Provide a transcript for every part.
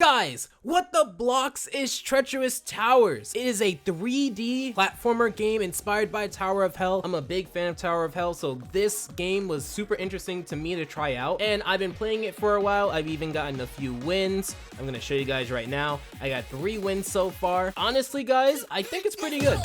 Guys, what the blocks is Treacherous Towers? It is a 3D platformer game inspired by Tower of Hell. I'm a big fan of Tower of Hell, so this game was super interesting to me to try out, and I've been playing it for a while. I've even gotten a few wins. I'm gonna show you guys right now. I got 3 wins so far. Honestly, guys, I think it's pretty good.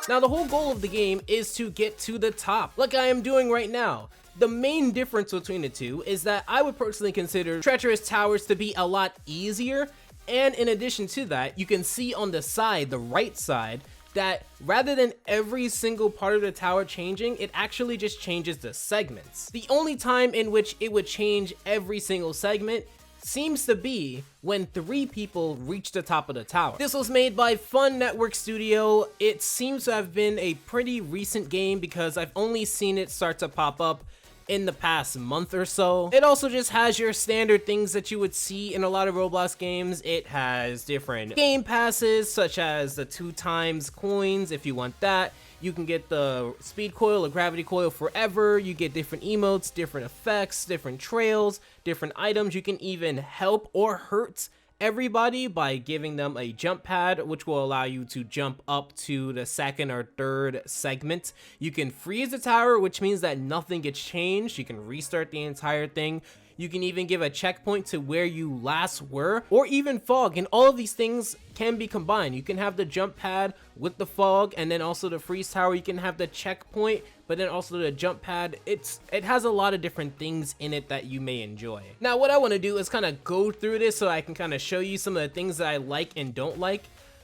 Now, the whole goal of the game is to get to the top, like I am doing right now. The main difference between the two is that I would personally consider Treacherous Towers to be a lot easier, and in addition to that, you can see on the side, the right side, that rather than every single part of the tower changing, it actually just changes the segments. The only time in which it would change every single segment seems to be when 3 people reach the top of the tower. This was made by Fun Network Studio. It seems to have been a pretty recent game because I've only seen it start to pop up in the past month or so. It also just has your standard things that you would see in a lot of Roblox games. It has different game passes, such as the 2x coins if you want that. You can get the speed coil or gravity coil forever. You get different emotes, different effects, different trails, different items. You can even help or hurt everybody by giving them a jump pad, which will allow you to jump up to the 2nd or 3rd segment. You can freeze the tower, which means that nothing gets changed. You can restart the entire thing. You can even give a checkpoint to where you last were, or even fog, and all of these things can be combined. You can have the jump pad with the fog, and then also the freeze tower. You can have the checkpoint, but then also the jump pad. It has a lot of different things in it that you may enjoy. Now, what I want to do is kind of go through this so I can kind of show you some of the things that I like and don't like.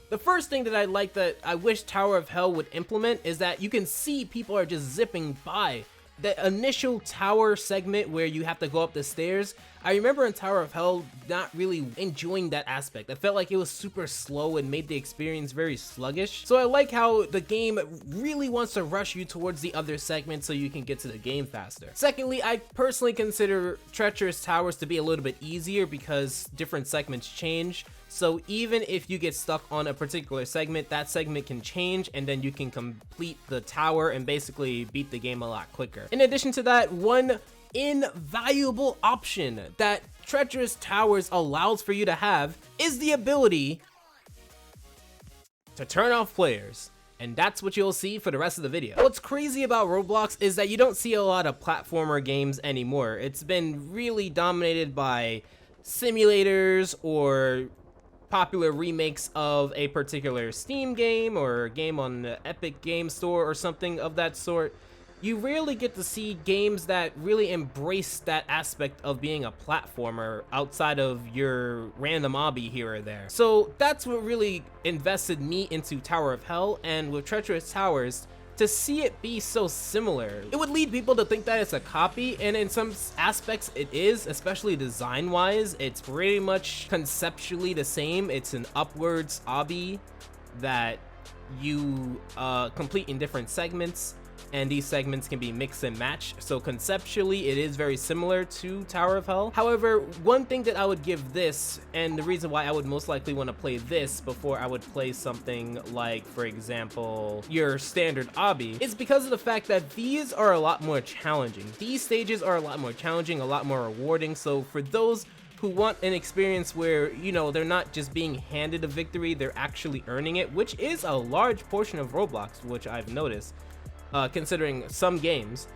The first thing that I like that I wish Tower of Hell would implement is that you can see people are just zipping by. The initial tower segment where you have to go up the stairs, I remember in Tower of Hell not really enjoying that aspect. I felt like it was super slow and made the experience very sluggish. So I like how the game really wants to rush you towards the other segments so you can get to the game faster. Secondly, I personally consider Treacherous Towers to be a little bit easier because different segments change. So even if you get stuck on a particular segment, that segment can change and then you can complete the tower and basically beat the game a lot quicker. In addition to that, one invaluable option that Treacherous Towers allows for you to have is the ability to turn off players. And that's what you'll see for the rest of the video. What's crazy about Roblox is that you don't see a lot of platformer games anymore. It's been really dominated by simulators or popular remakes of a particular Steam game or a game on the Epic Game Store or something of that sort. You rarely get to see games that really embrace that aspect of being a platformer outside of your random obby here or there. So that's what really invested me into Tower of Hell, and with Treacherous Towers, to see it be so similar, it would lead people to think that it's a copy, and in some aspects it is, especially design-wise. It's pretty much conceptually the same. It's an upwards obby that you complete in different segments, and these segments can be mix and match. So conceptually it is very similar to Tower of Hell. However, one thing that I would give this, and the reason why I would most likely want to play this before I would play something like, for example, your standard obby, is because of the fact that these are a lot more challenging. These stages are a lot more challenging, a lot more rewarding. So for those who want an experience where, you know, they're not just being handed a victory, they're actually earning it, which is a large portion of Roblox, which I've noticed. Considering some games,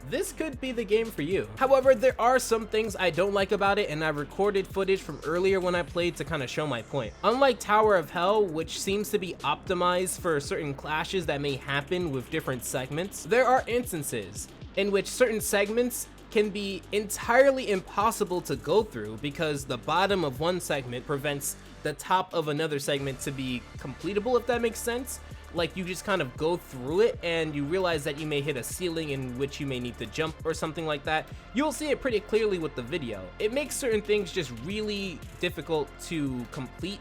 this could be the game for you. However, there are some things I don't like about it, and I recorded footage from earlier when I played to kind of show my point. Unlike Tower of Hell, which seems to be optimized for certain clashes that may happen with different segments, there are instances in which certain segments can be entirely impossible to go through because the bottom of one segment prevents the top of another segment to be completable, if that makes sense. Like, you just kind of go through it and you realize that you may hit a ceiling in which you may need to jump or something like that. You'll see it pretty clearly with the video. It makes certain things just really difficult to complete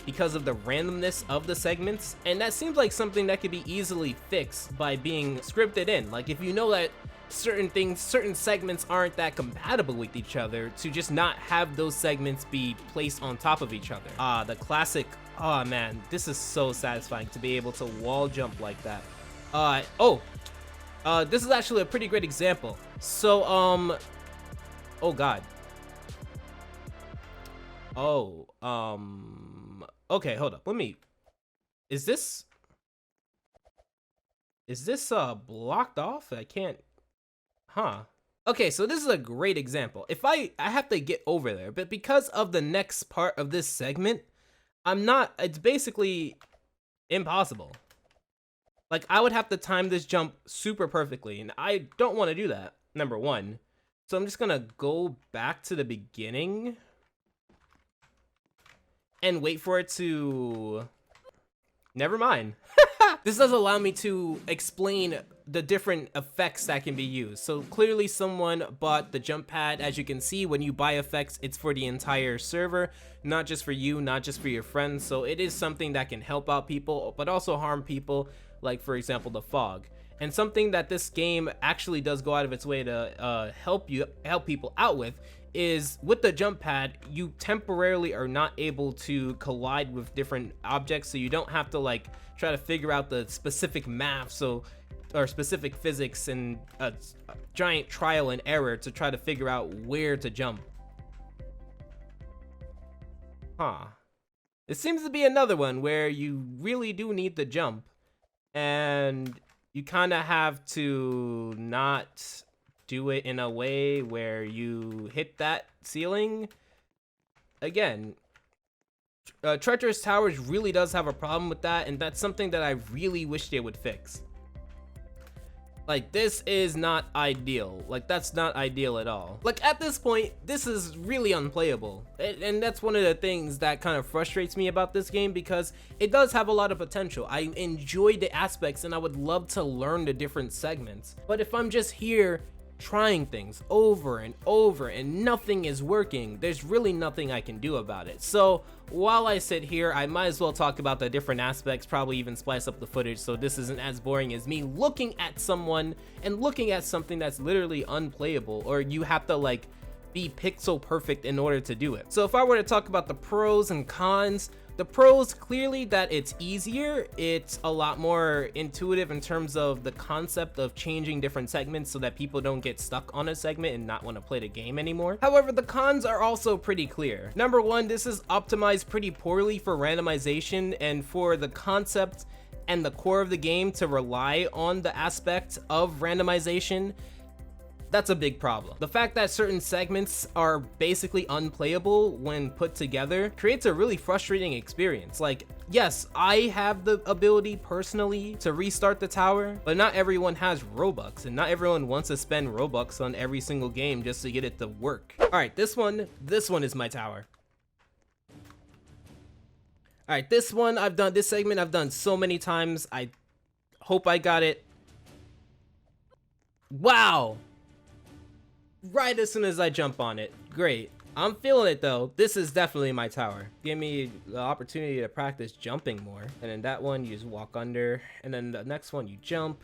because of the randomness of the segments, and that seems like something that could be easily fixed by being scripted in. Like, if you know that certain segments aren't that compatible with each other, to just not have those segments be placed on top of each other. The classic, oh man, this is so satisfying to be able to wall jump like that. This is actually a pretty great example. So Oh god. Oh, okay, hold up. Let me, is this blocked off? I can't, huh? Okay, so this is a great example. If I have to get over there, but because of the next part of this segment, it's basically impossible. Like, I would have to time this jump super perfectly, and I don't want to do that, number one. So I'm just gonna go back to the beginning and wait for it to, never mind. This does allow me to explain the different effects that can be used. So clearly someone bought the jump pad. As you can see, when you buy effects, it's for the entire server, not just for you, not just for your friends. So it is something that can help out people, but also harm people, like for example, the fog. And something that this game actually does go out of its way to help people out with is with the jump pad, you temporarily are not able to collide with different objects, so you don't have to like try to figure out the specific math or specific physics and a giant trial and error to try to figure out where to jump. Huh. It seems to be another one where you really do need to jump, and you kind of have to not do it in a way where you hit that ceiling. Again, Treacherous Towers really does have a problem with that, and that's something that I really wish they would fix. Like, this is not ideal. Like, that's not ideal at all. Like, at this point, this is really unplayable. And that's one of the things that kind of frustrates me about this game, because it does have a lot of potential. I enjoy the aspects, and I would love to learn the different segments. But if I'm just here trying things over and over and nothing is working, there's really nothing I can do about it. So while I sit here, I might as well talk about the different aspects, probably even splice up the footage so this isn't as boring as me looking at someone and looking at something that's literally unplayable, or you have to like be pixel perfect in order to do it. So if I were to talk about the pros and cons, the pros, clearly that it's easier, it's a lot more intuitive in terms of the concept of changing different segments so that people don't get stuck on a segment and not want to play the game anymore. However, the cons are also pretty clear. Number one, this is optimized pretty poorly for randomization and for the concept and the core of the game to rely on the aspect of randomization. That's a big problem. The fact that certain segments are basically unplayable when put together creates a really frustrating experience. Like, yes, I have the ability personally to restart the tower, but not everyone has Robux, and not everyone wants to spend Robux on every single game just to get it to work. All right, this one is my tower. All right, this segment I've done so many times. I hope I got it. Wow. Right as soon as I jump on it. Great. I'm feeling it though. This is definitely my tower. Give me the opportunity to practice jumping more. And then that one you just walk under. And then the next one you jump.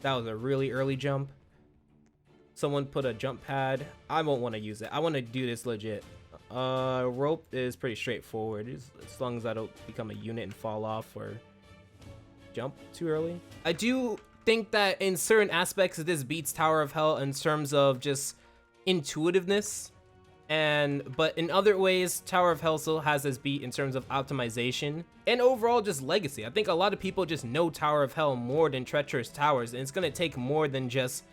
That was a really early jump. Someone put a jump pad. I won't want to use it. I want to do this legit. Rope is pretty straightforward. As long as I don't become a unit and fall off or jump too early. I do think that in certain aspects this beats Tower of Hell in terms of just intuitiveness, but in other ways Tower of Hell still has this beat in terms of optimization and overall just legacy. I think a lot of people just know Tower of Hell more than Treacherous Towers, and it's gonna take more than just,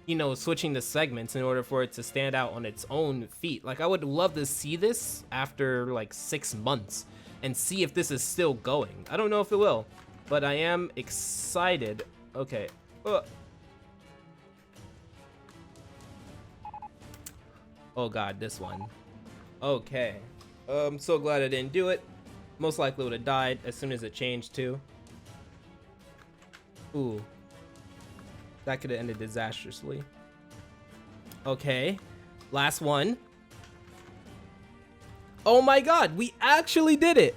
you know, switching the segments in order for it to stand out on its own feet. Like, I would love to see this after like 6 months and see if this is still going. I don't know if it will, but I am excited. Okay. Oh god, this one. Okay. I'm so glad I didn't do it. Most likely would have died as soon as it changed too. Ooh. That could have ended disastrously. Okay. Last one. Oh my god, we actually did it.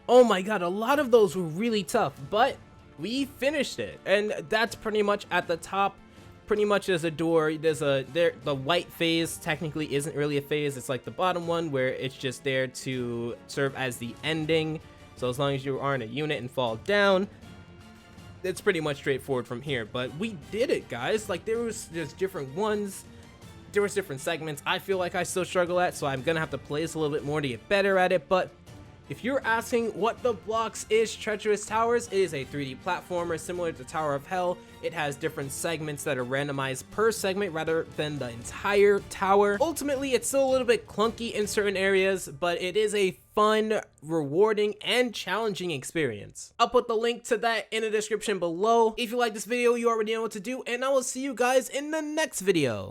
Oh my god, a lot of those were really tough, but we finished it. And that's pretty much at the top. Pretty much there's a door. The white phase technically isn't really a phase. It's like the bottom one where it's just there to serve as the ending. So as long as you aren't a unit and fall down, it's pretty much straightforward from here, but we did it, guys. Like, there was just different ones, there was different segments I feel like I still struggle at, so I'm gonna have to play this a little bit more to get better at it. But if you're asking what the BLOX is, Treacherous Towers, it is a 3D platformer similar to Tower of Hell. It has different segments that are randomized per segment rather than the entire tower. Ultimately, it's still a little bit clunky in certain areas, but it is a fun, rewarding, and challenging experience. I'll put the link to that in the description below. If you like this video, you already know what to do, and I will see you guys in the next video.